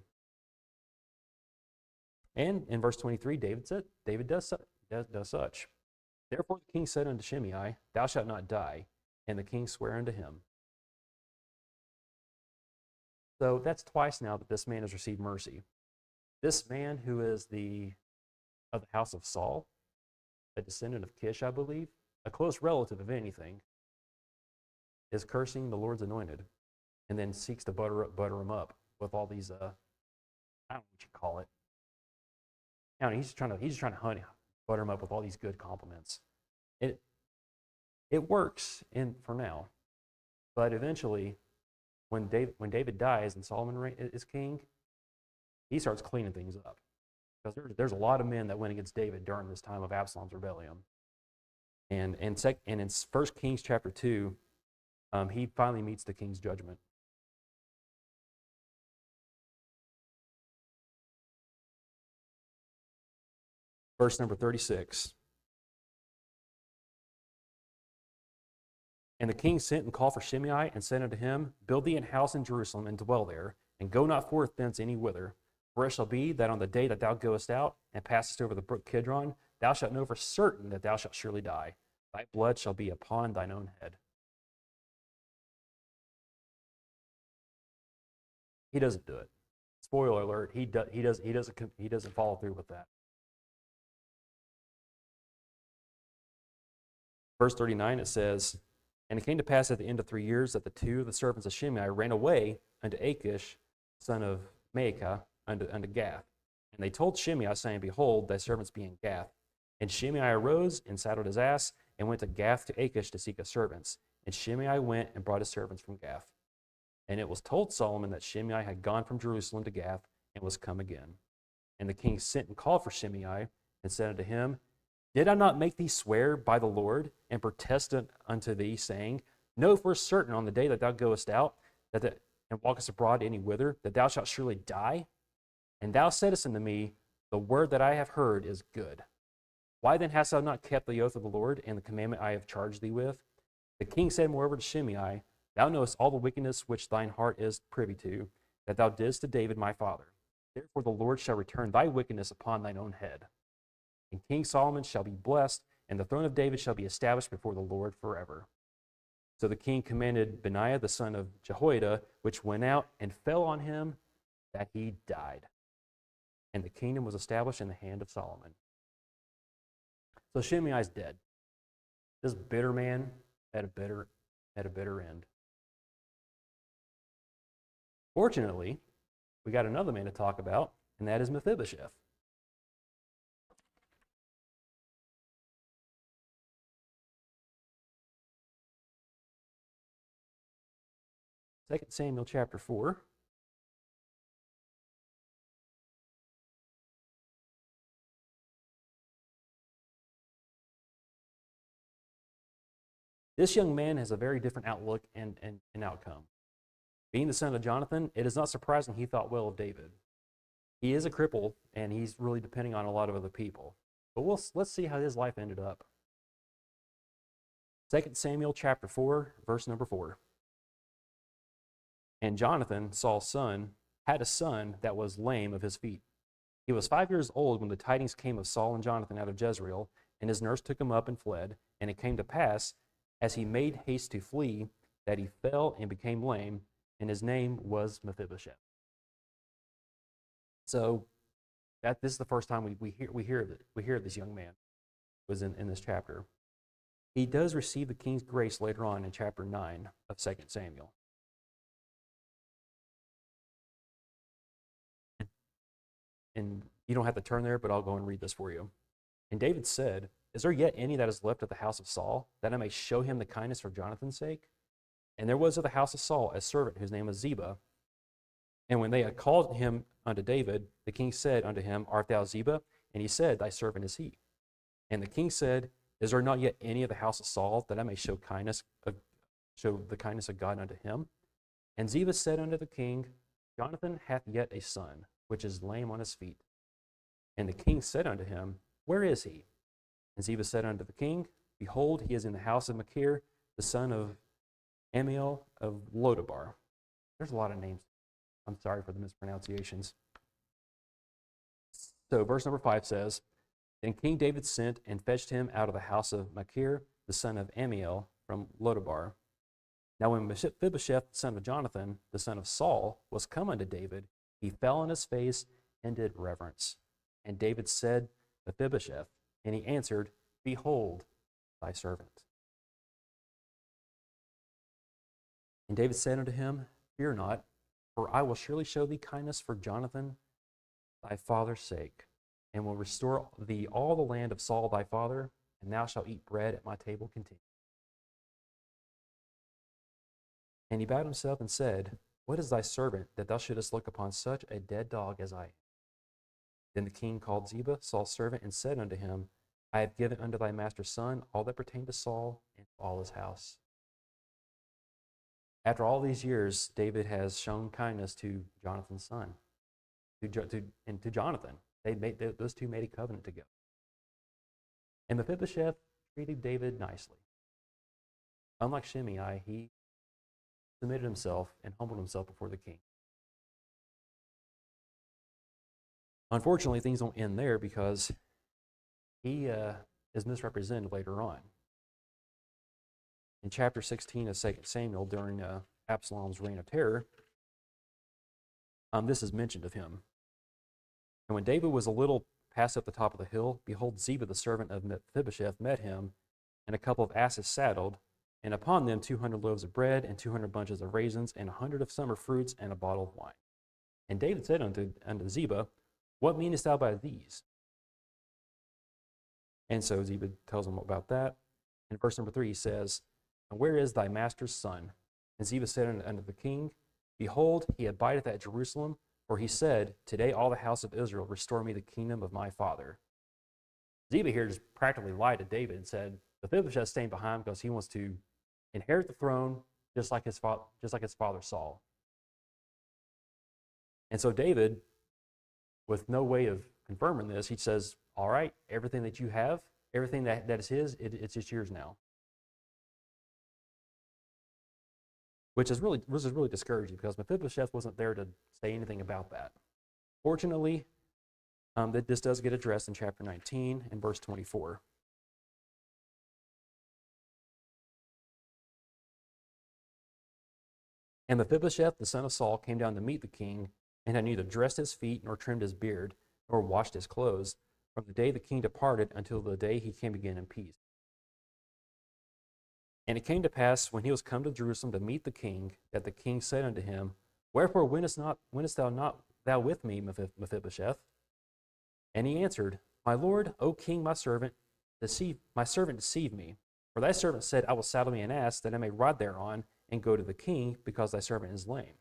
And in verse 23, David does such. Therefore the king said unto Shimei, Thou shalt not die. And the king sware unto him. So that's twice now that this man has received mercy. This man who is of the house of Saul, a descendant of Kish, I believe, a close relative of anything, is cursing the Lord's anointed, and then seeks to butter him up with all these, I don't know what you call it. He's just trying to butter him up with all these good compliments. It works for now, but eventually, when David dies and Solomon is king, he starts cleaning things up, because there's a lot of men that went against David during this time of Absalom's rebellion. And in 1 Kings chapter 2, he finally meets the king's judgment. Verse number 36. And the king sent and called for Shimei, and said unto him, Build thee an house in Jerusalem, and dwell there, and go not forth thence any whither. For it shall be that on the day that thou goest out, and passest over the brook Kidron, thou shalt know for certain that thou shalt surely die. Thy blood shall be upon thine own head. He doesn't do it. Spoiler alert, he doesn't follow through with that. Verse 39, it says, And it came to pass at the end of 3 years that the two of the servants of Shimei ran away unto Achish, son of Maacah, unto Gath. And they told Shimei, saying, Behold, thy servants be in Gath. And Shimei arose and saddled his ass, and went to Gath to Achish to seek his servants. And Shimei went and brought his servants from Gath. And it was told Solomon that Shimei had gone from Jerusalem to Gath, and was come again. And the king sent and called for Shimei, and said unto him, Did I not make thee swear by the Lord, and protest unto thee, saying, Know for certain on the day that thou goest out, and walkest abroad any whither, that thou shalt surely die? And thou saidst unto me, The word that I have heard is good. Why then hast thou not kept the oath of the Lord, and the commandment I have charged thee with? The king said moreover to Shimei, Thou knowest all the wickedness which thine heart is privy to, that thou didst to David my father. Therefore the Lord shall return thy wickedness upon thine own head. And King Solomon shall be blessed, and the throne of David shall be established before the Lord forever. So the king commanded Benaiah the son of Jehoiada, which went out and fell on him, that he died. And the kingdom was established in the hand of Solomon. So Shimei is dead. This bitter man had a bitter end. Fortunately, we got another man to talk about, and that is Mephibosheth. 2 Samuel chapter 4. This young man has a very different outlook and outcome. Being the son of Jonathan, it is not surprising he thought well of David. He is a cripple, and he's really depending on a lot of other people. But let's see how his life ended up. 2 Samuel chapter 4, verse number 4. And Jonathan, Saul's son, had a son that was lame of his feet. He was 5 years old when the tidings came of Saul and Jonathan out of Jezreel, and his nurse took him up and fled. And it came to pass, as he made haste to flee, that he fell and became lame, and his name was Mephibosheth. So this is the first time we hear of this young man was in this chapter. He does receive the king's grace later on in chapter 9 of 2 Samuel. And you don't have to turn there, but I'll go and read this for you. And David said, "Is there yet any that is left of the house of Saul, that I may show him the kindness for Jonathan's sake?" And there was of the house of Saul a servant whose name was Ziba. And when they had called him unto David, the king said unto him, "Art thou Ziba?" And he said, "Thy servant is he." And the king said, "Is there not yet any of the house of Saul, that I may show the kindness of God unto him?" And Ziba said unto the king, "Jonathan hath yet a son, which is lame on his feet." And the king said unto him, "Where is he?" And Ziba said unto the king, "Behold, he is in the house of Machir, the son of Amiel of Lodabar." There's a lot of names. I'm sorry for the mispronunciations. So verse number 5 says, "Then King David sent and fetched him out of the house of Machir, the son of Amiel from Lodabar. Now when Mephibosheth, the son of Jonathan, the son of Saul, was come unto David, he fell on his face and did reverence. And David said, Mephibosheth, and he answered, Behold, thy servant. And David said unto him, Fear not, for I will surely show thee kindness for Jonathan thy father's sake, and will restore thee all the land of Saul thy father, and thou shalt eat bread at my table continually. And he bowed himself and said, What is thy servant, that thou shouldest look upon such a dead dog as I am? Then the king called Ziba, Saul's servant, and said unto him, I have given unto thy master's son all that pertained to Saul and to all his house. After all these years, David has shown kindness to Jonathan's son, and to Jonathan. Those two made a covenant together. And Mephibosheth treated David nicely. Unlike Shimei, he submitted himself and humbled himself before the king. Unfortunately, things don't end there because he is misrepresented later on. In chapter 16 of 2 Samuel, during Absalom's reign of terror, this is mentioned of him. And when David was a little past up the top of the hill, behold, Ziba, the servant of Mephibosheth, met him, and a couple of asses saddled, and upon them 200 loaves of bread, and 200 bunches of raisins, and 100 of summer fruits, and a bottle of wine. And David said unto Ziba, What meanest thou by these? And so Ziba tells him about that. In verse number 3, he says, And where is thy master's son? And Ziba said unto the king, Behold, he abideth at Jerusalem, for he said, Today all the house of Israel restore me the kingdom of my father. Ziba here just practically lied to David and said, Mephibosheth staying behind because he wants to inherit the throne just like his father Saul. And so David, with no way of confirming this, he says, All right, everything that you have, everything that is his, it's just yours now. Which is really discouraging because Mephibosheth wasn't there to say anything about that. Fortunately, that this does get addressed in chapter 19 and verse 24. And Mephibosheth, the son of Saul, came down to meet the king, and had neither dressed his feet, nor trimmed his beard, nor washed his clothes, from the day the king departed until the day he came again in peace. And it came to pass, when he was come to Jerusalem to meet the king, that the king said unto him, Wherefore wentest thou not with me, Mephibosheth? And he answered, My lord, O king, my servant deceived me. For thy servant said, I will saddle me an ass, that I may ride thereon, and go to the king, because thy servant is lame.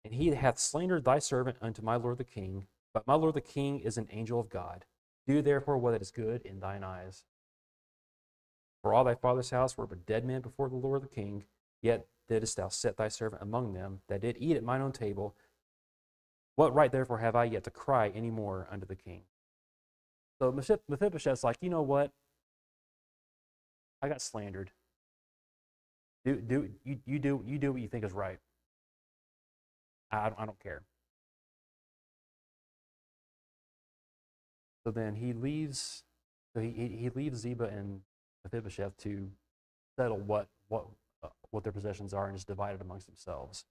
And he hath slandered thy servant unto my lord the king, but my lord the king is an angel of God. Do therefore what is good in thine eyes. For all thy father's house were but dead men before the Lord the king, yet didst thou set thy servant among them that did eat at mine own table. What right therefore have I yet to cry any more unto the king? So Mephibosheth's like, you know what? I got slandered. You do what you think is right. I don't care. So then he leaves. So he leaves Ziba and Mephibosheth to settle what their possessions are and just divide it amongst themselves.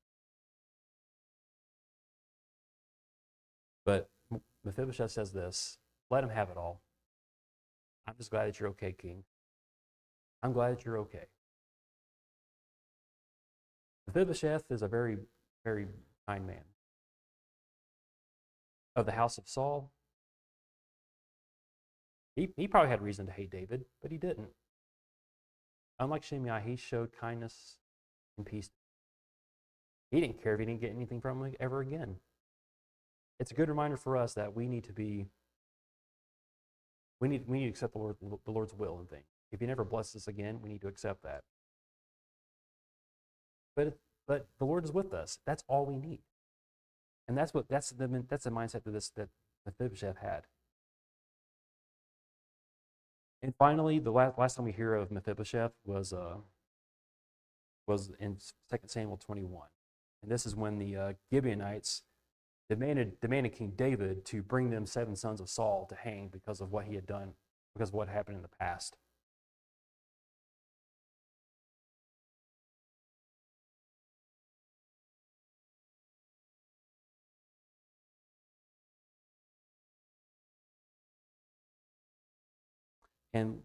But Mephibosheth says this: "Let him have it all. I'm just glad that you're okay, King. I'm glad that you're okay." Mephibosheth is a very, very kind man. Of the house of Saul, he probably had reason to hate David, but he didn't. Unlike Shimei, he showed kindness and peace. He didn't care if he didn't get anything from him ever again. It's a good reminder for us that we need to accept the Lord's will and things. If he never blesses us again, we need to accept that. But the Lord is with us. That's all we need. And that's the mindset that Mephibosheth had. And finally, the last time we hear of Mephibosheth was in 2 Samuel 21. And this is when the Gibeonites demanded King David to bring them 7 sons of Saul to hang because of what he had done, because of what happened in the past. And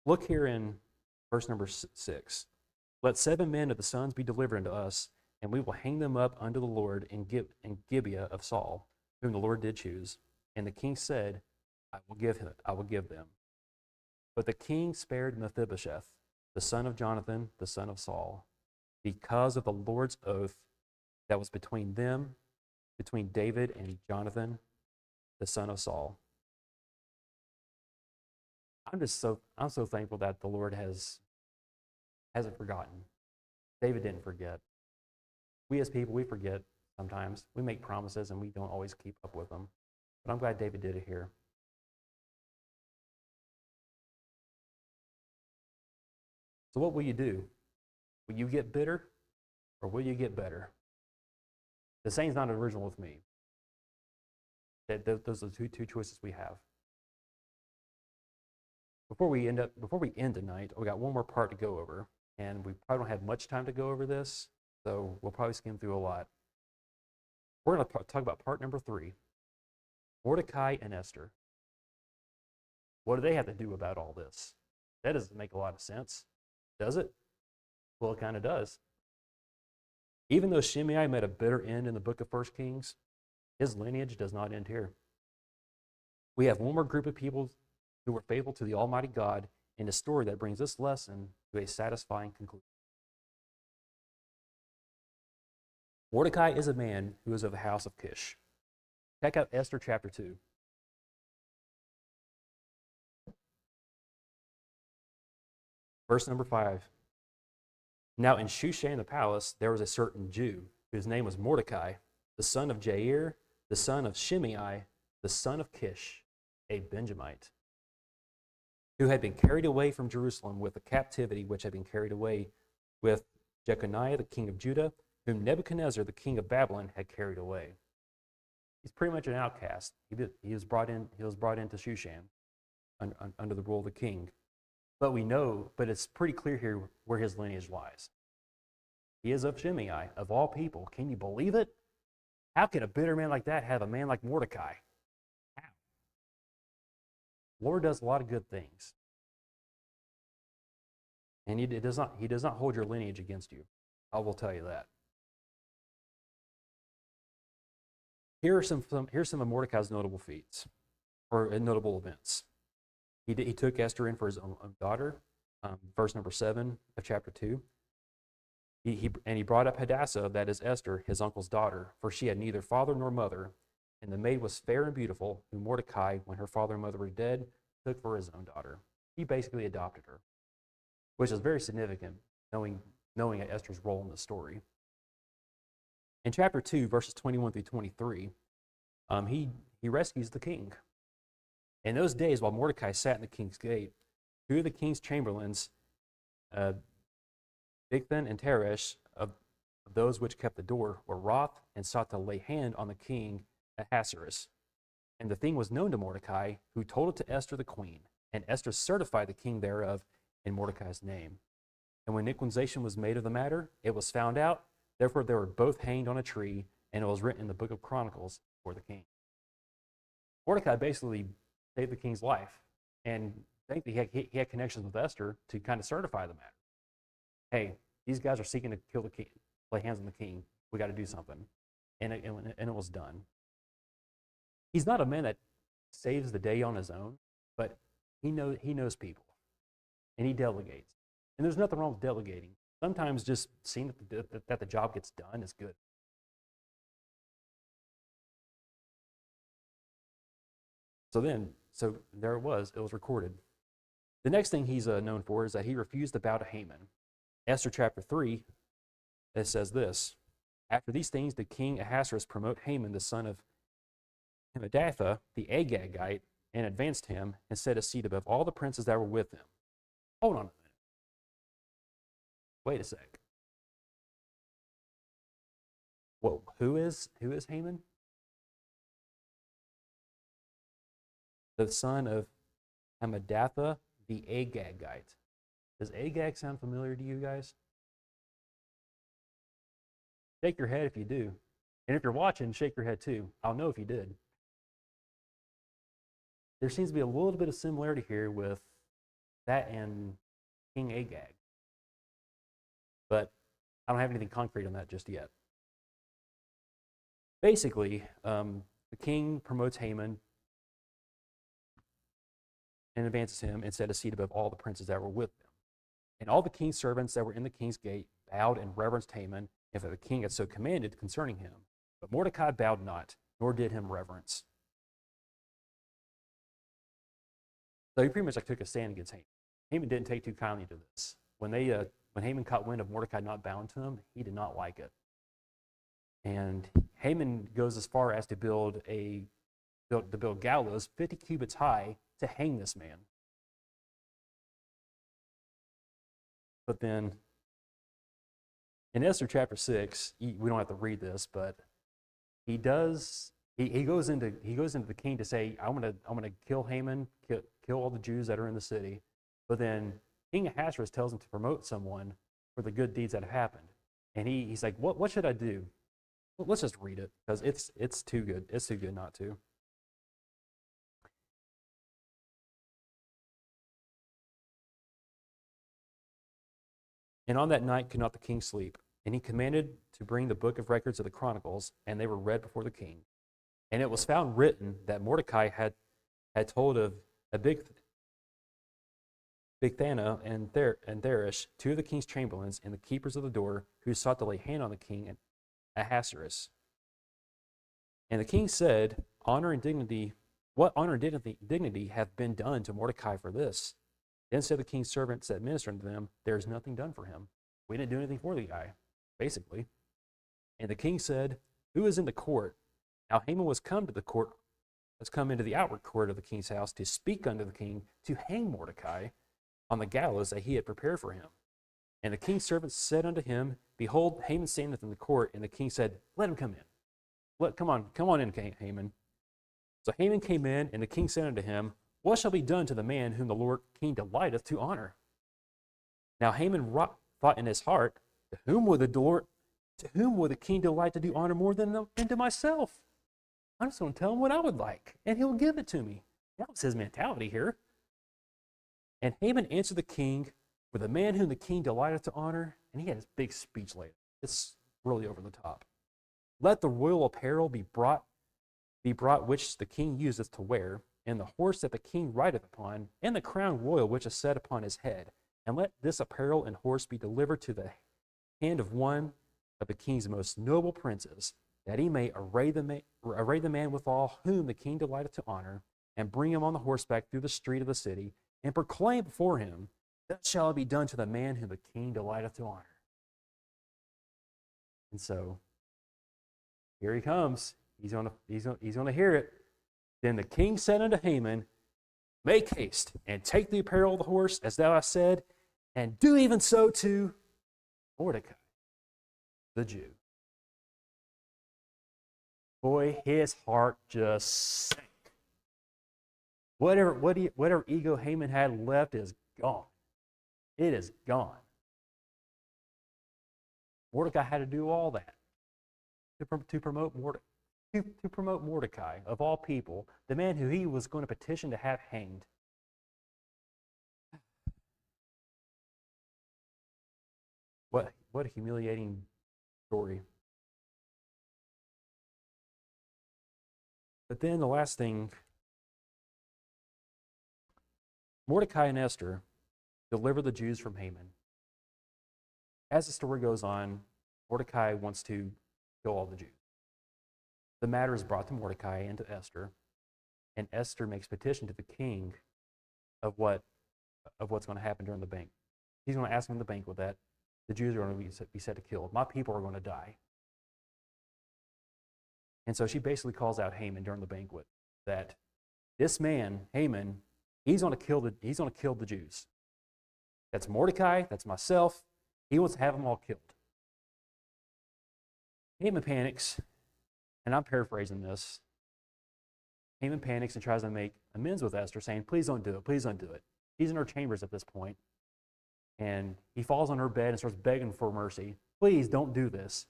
look here in verse number 6. Let 7 men of the sons be delivered unto us, and we will hang them up unto the Lord in Gibeah of Saul, whom the Lord did choose. And the king said, I will give them. But the king spared Mephibosheth, the son of Jonathan, the son of Saul, because of the Lord's oath that was between them, between David and Jonathan, the son of Saul. I'm so thankful that the Lord hasn't forgotten. David didn't forget. We as people, we forget sometimes. We make promises and we don't always keep up with them. But I'm glad David did it here. So what will you do? Will you get bitter or will you get better? The saying's not original with me. Those are the two choices we have. Before we end tonight, we got one more part to go over, and we probably don't have much time to go over this, so we'll probably skim through a lot. We're going to talk about part number 3, Mordecai and Esther. What do they have to do about all this? That doesn't make a lot of sense, does it? Well, it kind of does. Even though Shimei met a bitter end in the book of 1 Kings, his lineage does not end here. We have one more group of people who were faithful to the Almighty God in a story that brings this lesson to a satisfying conclusion. Mordecai is a man who is of the house of Kish. Check out Esther chapter 2. Verse number 5. Now in Shushan the palace there was a certain Jew whose name was Mordecai, the son of Jair, the son of Shimei, the son of Kish, a Benjamite, who had been carried away from Jerusalem with the captivity which had been carried away with Jeconiah the king of Judah, whom Nebuchadnezzar the king of Babylon had carried away. He's pretty much an outcast. He was brought into Shushan under the rule of the king. But it's pretty clear here where his lineage lies. He is of Shimei, of all people. Can you believe it? How can a bitter man like that have a man like Mordecai? How? Lord does a lot of good things. And he does not hold your lineage against you. I will tell you that. Here's some of Mordecai's notable feats, or notable events. He took Esther in for his own daughter, verse number 7 of chapter 2. He brought up Hadassah, that is Esther, his uncle's daughter, for she had neither father nor mother, and the maid was fair and beautiful, whom Mordecai, when her father and mother were dead, took for his own daughter. He basically adopted her, which is very significant, knowing Esther's role in the story. In chapter 2, verses 21 through 23, he rescues the king. In those days, while Mordecai sat in the king's gate, two of the king's chamberlains, Bigthan and Teresh, of those which kept the door, were wroth and sought to lay hand on the king Ahasuerus. And the thing was known to Mordecai, who told it to Esther the queen. And Esther certified the king thereof in Mordecai's name. And when inquisition was made of the matter, it was found out. Therefore they were both hanged on a tree, and it was written in the book of Chronicles for the king. Mordecai basically saved the king's life, and thankfully he had connections with Esther to kind of certify the matter. Hey, these guys are seeking to kill the king, lay hands on the king. We got to do something. And it was done. He's not a man that saves the day on his own, but he knows people, and he delegates. And there's nothing wrong with delegating. Sometimes just seeing that the job gets done is good. So there it was recorded. The next thing he's known for is that he refused to bow to Haman. Esther chapter 3, it says this: After these things did King Ahasuerus promote Haman, the son of Hammedatha, the Agagite, and advanced him, and set a seat above all the princes that were with him. Hold on a minute. Wait a sec. Whoa, who is Haman? The son of Hammedatha, the Agagite. Does Agag sound familiar to you guys? Shake your head if you do. And if you're watching, shake your head too. I'll know if you did. There seems to be a little bit of similarity here with that and King Agag. But I don't have anything concrete on that just yet. Basically, the king promotes Haman and advances him and set a seat above all the princes that were with them. And all the king's servants that were in the king's gate bowed and reverenced Haman, if the king had so commanded concerning him. But Mordecai bowed not, nor did him reverence. So he pretty much took a stand against Haman. Haman didn't take too kindly to this. When Haman caught wind of Mordecai not bowing to him, he did not like it. And Haman goes as far as to build gallows 50 cubits high to hang this man. But then in Esther chapter 6, we don't have to read this, but he goes into the king to say, I'm gonna kill Haman, kill all the Jews that are in the city. But then King Ahasuerus tells him to promote someone for the good deeds that have happened. And he's like, what should I do? Well, let's just read it, because it's too good. It's too good not to. And on that night could not the king sleep. And he commanded to bring the book of records of the Chronicles, and they were read before the king. And it was found written that Mordecai had told of Bigthana and Teresh, two of the king's chamberlains and the keepers of the door, who sought to lay hand on the king and Ahasuerus. And the king said, honor and dignity, what honor and dignity have been done to Mordecai for this? Then said the king's servants that ministered to them, there is nothing done for him. We didn't do anything for the guy, basically. And the king said, who is in the court? Now Haman was come into the outward court of the king's house to speak unto the king to hang Mordecai on the gallows that he had prepared for him. And the king's servants said unto him, behold, Haman standeth in the court. And the king said, let him come in. Come on in, Haman. So Haman came in, and the king said unto him, what shall be done to the man whom the Lord king delighteth to honor? Now Haman thought in his heart, to whom would the king delight to do honor more than to myself? I'm just going to tell him what I would like, and he'll give it to me. That was his mentality here. And Haman answered the king, with a man whom the king delighteth to honor, and he had his big speech later. It's really over the top. Let the royal apparel be brought which the king useth to wear, and the horse that the king rideth upon, and the crown royal which is set upon his head. And let this apparel and horse be delivered to hand of one of the king's most noble princes, that he may array the man withal whom the king delighteth to honor, and bring him on the horseback through the street of the city, and proclaim before him, thus shall it be done to the man whom the king delighteth to honor. And so, here he comes. He's going to hear it. Then the king said unto Haman, make haste, and take the apparel of the horse, as thou hast said, and do even so to Mordecai, the Jew. Boy, his heart just sank. Whatever ego Haman had left is gone. It is gone. Mordecai had to do all that to promote Mordecai, of all people, the man who he was going to petition to have hanged. What a humiliating story. But then the last thing, Mordecai and Esther deliver the Jews from Haman. As the story goes on, Mordecai wants to kill all the Jews. The matter is brought to Mordecai and to Esther, and Esther makes petition to the king of what's going to happen during the banquet. He's going to ask him in the banquet that the Jews are going to be set to kill. My people are going to die. And so she basically calls out Haman during the banquet that this man, Haman, he's going to kill the Jews. That's Mordecai, that's myself. He wants to have them all killed. Haman panics, and I'm paraphrasing this. Haman panics and tries to make amends with Esther, saying, please don't do it, please don't do it. He's in her chambers at this point, and he falls on her bed and starts begging for mercy. Please don't do this.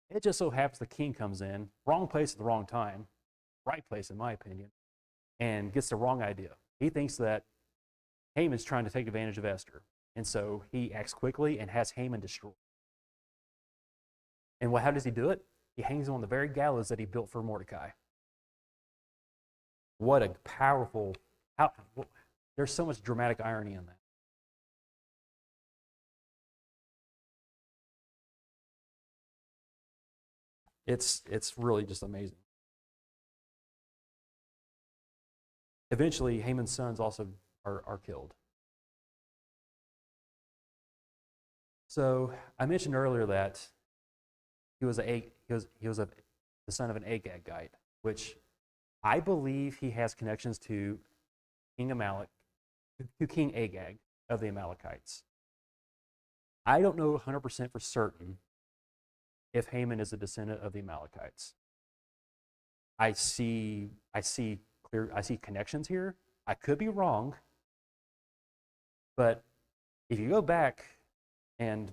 It just so happens the king comes in, wrong place at the wrong time, right place in my opinion, and gets the wrong idea. He thinks that Haman's trying to take advantage of Esther, and so he acts quickly and has Haman destroyed. And how does he do it? He hangs him on the very gallows that he built for Mordecai. What a powerful, there's so much dramatic irony in that. It's really just amazing. Eventually, Haman's sons also are killed. So I mentioned earlier that he was the son of an Agagite, which I believe he has connections to King Agag of the Amalekites. I don't know 100% for certain if Haman is a descendant of the Amalekites. I see connections here. I could be wrong, but if you go back and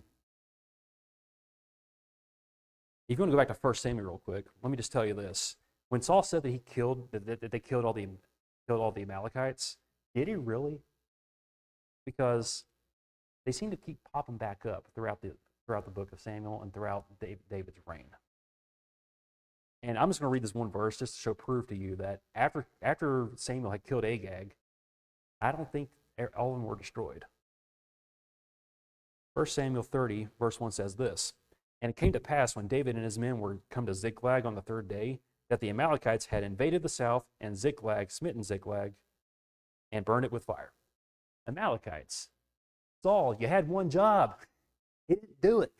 if you want to go back to 1 Samuel real quick, let me just tell you this. When Saul said that they killed all the Amalekites, did he really? Because they seem to keep popping back up throughout the book of Samuel and throughout David's reign. And I'm just going to read this one verse just to show proof to you that after Samuel had killed Agag, I don't think all of them were destroyed. 1 Samuel 30, verse 1 says this, and it came to pass when David and his men were come to Ziklag on the third day, that the Amalekites had invaded the south, and Ziklag, smitten Ziklag, and burned it with fire. Amalekites. Saul, you had one job. He didn't do it.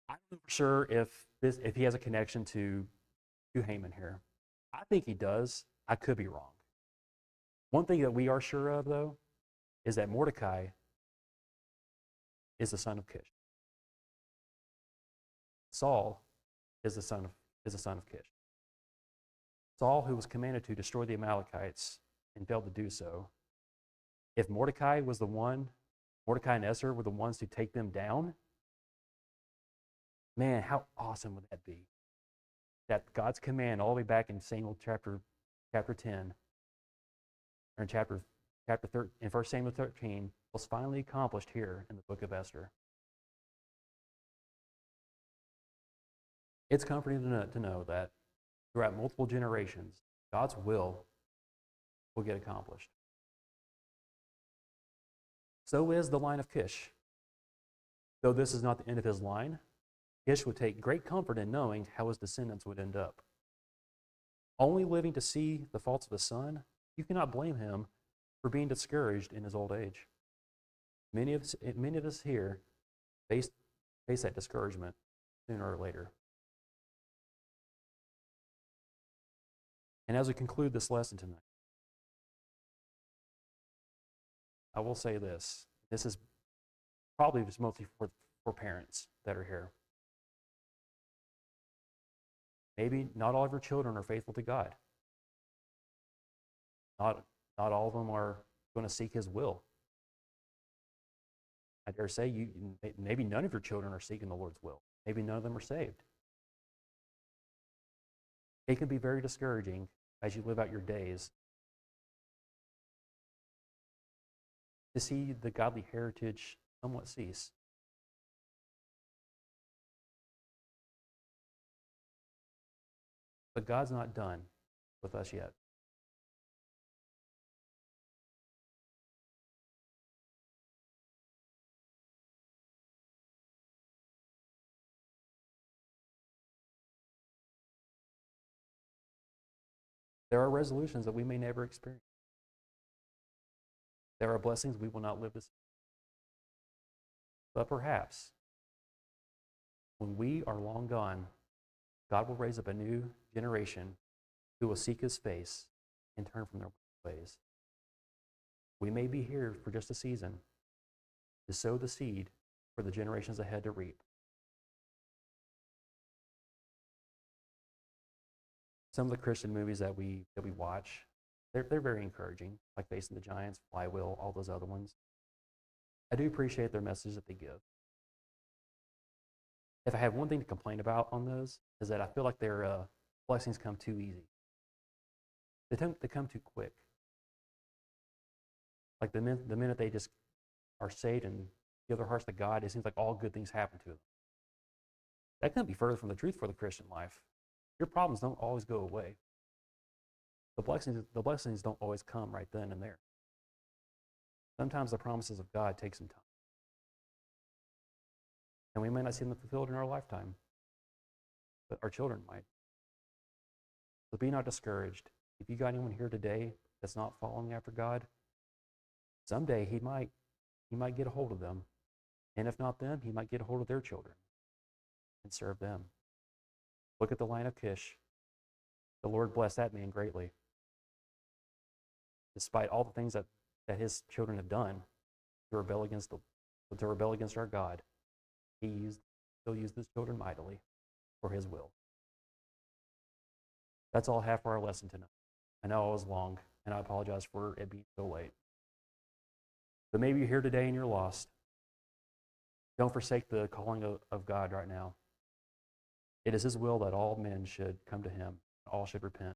I'm not sure if he has a connection to Haman here. I think he does. I could be wrong. One thing that we are sure of, though, is that Mordecai is the son of Kish. Saul is the son of Kish. Saul, who was commanded to destroy the Amalekites and failed to do so, if Mordecai and Esther were the ones to take them down, man, how awesome would that be? That God's command all the way back in Samuel chapter 10, or in chapter 13, in 1 Samuel 13, was finally accomplished here in the book of Esther. It's comforting to know that throughout multiple generations, God's will get accomplished. So is the line of Kish. Though this is not the end of his line, Kish would take great comfort in knowing how his descendants would end up. Only living to see the faults of his son, you cannot blame him for being discouraged in his old age. Many of us here face that discouragement sooner or later. And as we conclude this lesson tonight, I will say this. This is probably just mostly for parents that are here. Maybe not all of your children are faithful to God. Not all of them are going to seek his will. I dare say maybe none of your children are seeking the Lord's will. Maybe none of them are saved. It can be very discouraging as you live out your days to see the godly heritage somewhat cease. But God's not done with us yet. There are resolutions that we may never experience. There are blessings we will not live to see. But perhaps, when we are long gone, God will raise up a new generation who will seek his face and turn from their ways. We may be here for just a season to sow the seed for the generations ahead to reap. Some of the Christian movies that we watch, they're very encouraging, like Facing the Giants, Flywheel, all those other ones. I do appreciate their message that they give. If I have one thing to complain about on those, is that I feel like their blessings come too easy. They come too quick. Like the minute they just are saved and give their hearts to God, it seems like all good things happen to them. That couldn't be further from the truth for the Christian life. Your problems don't always go away. The blessings don't always come right then and there. Sometimes the promises of God take some time. And we may not see them fulfilled in our lifetime, but our children might. So be not discouraged. If you got anyone here today that's not following after God, someday he might get a hold of them. And if not them, he might get a hold of their children and serve them. Look at the line of Kish. The Lord blessed that man greatly. Despite all the things that his children have done to rebel against our God, he still used his children mightily for his will. That's all I have for our lesson tonight. I know I was long, and I apologize for it being so late. But maybe you're here today and you're lost. Don't forsake the calling of God right now. It is his will that all men should come to him, all should repent.